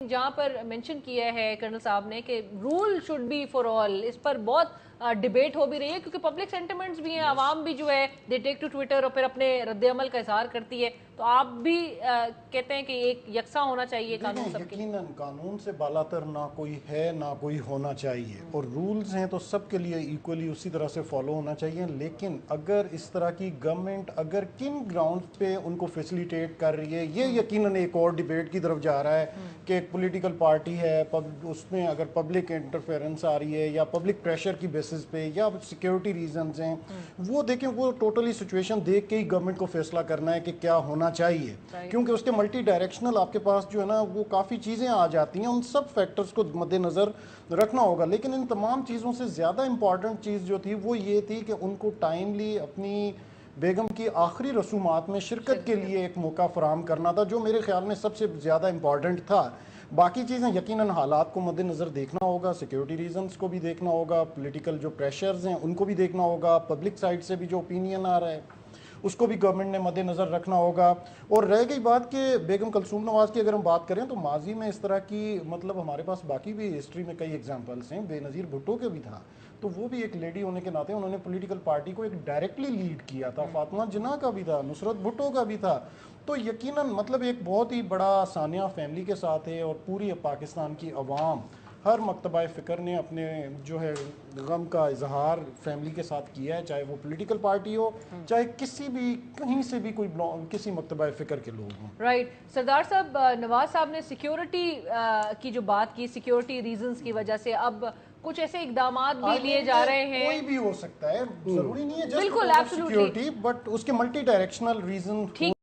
جہاں پر مینشن کیا ہے کرنل صاحب نے کہ rule should be for all, اس پر بہت ڈیبیٹ ہو بھی رہی ہے کیونکہ پبلک سینٹیمنٹس بھی ہیں، عوام بھی جو ہے دے ٹیک ٹو ٹویٹر اور پھر اپنے رد عمل کا اظہار کرتی ہے، تو آپ بھی کہتے ہیں کہ ایک یکساں ہونا چاہیے قانون سب کے لیے؟ یقیناً قانون سے بالاتر نہ کوئی ہے نہ کوئی ہونا چاہیے، اور رولز ہیں تو سب کے لیے ایکولی اسی طرح سے فالو ہونا چاہیے. لیکن اگر اس طرح کی گورنمنٹ اگر کن گراؤنڈ پہ ان کو فیسیلیٹیٹ کر رہی ہے، یہ یقیناً ایک اور ڈیبیٹ کی طرف جا رہا ہے کہ ایک پولیٹیکل پارٹی ہے، اس میں اگر پبلک انٹرفیئرنس آ رہی ہے یا پبلک پریشر کی بیسس پہ یا سیکیورٹی ریزنز ہیں، وہ دیکھیں وہ ٹوٹلی سچویشن دیکھ کے ہی گورنمنٹ کو فیصلہ کرنا ہے کہ کیا ہونا چاہیے، کیونکہ اس کے ملٹی ڈائریکشنل آپ کے پاس جو ہے نا وہ کافی چیزیں آ جاتی ہیں، ان سب فیکٹرز کو مد نظر رکھنا ہوگا. لیکن ان تمام چیزوں سے زیادہ امپورٹنٹ چیز جو تھی وہ یہ تھی کہ ان کو ٹائملی اپنی بیگم کی آخری رسومات میں شرکت کے لیے ایک موقع فراہم کرنا تھا، جو میرے خیال میں سب سے زیادہ امپورٹنٹ تھا. باقی چیزیں یقیناً حالات کو مد نظر دیکھنا ہوگا، سیکیورٹی ریزنز کو بھی دیکھنا ہوگا، پولیٹیکل جو پریشرز ہیں ان کو بھی دیکھنا ہوگا، پبلک سائڈ سے بھی جو اوپینین آ رہا ہے اس کو بھی گورنمنٹ نے مد نظر رکھنا ہوگا. اور رہ گئی بات کہ بیگم کلثوم نواز کی اگر ہم بات کریں تو ماضی میں اس طرح کی مطلب ہمارے پاس باقی بھی ہسٹری میں کئی ایگزامپلس ہیں. بے نظیر بھٹو کے بھی تھا، تو وہ بھی ایک لیڈی ہونے کے ناطے انہوں نے پولیٹیکل پارٹی کو ایک ڈائریکٹلی لیڈ کیا تھا. فاطمہ جناح کا بھی تھا، نصرت بھٹو کا بھی تھا. تو یقیناً مطلب ایک بہت ہی بڑا سانیہ فیملی کے ساتھ ہے، اور پوری پاکستان کی عوام ہر مکتبہ فکر نے اپنے جو ہے غم کا اظہار فیملی کے ساتھ کیا ہے، چاہے وہ پولیٹیکل پارٹی ہو چاہے کسی بھی کہیں سے بھی کوئی کسی مکتبہ فکر کے لوگ ہوں. رائٹ سردار صاحب، نواز صاحب نے سیکیورٹی کی جو بات کی، سیکیورٹی ریزنز کی وجہ سے اب کچھ ایسے اقدامات بھی لیے جا رہے ہیں. کوئی بھی ہو سکتا ہے، ضروری نہیں ہے بالکل جسٹ سیکیورٹی، بٹ اس کے ملٹی ڈائریکشنل ریزن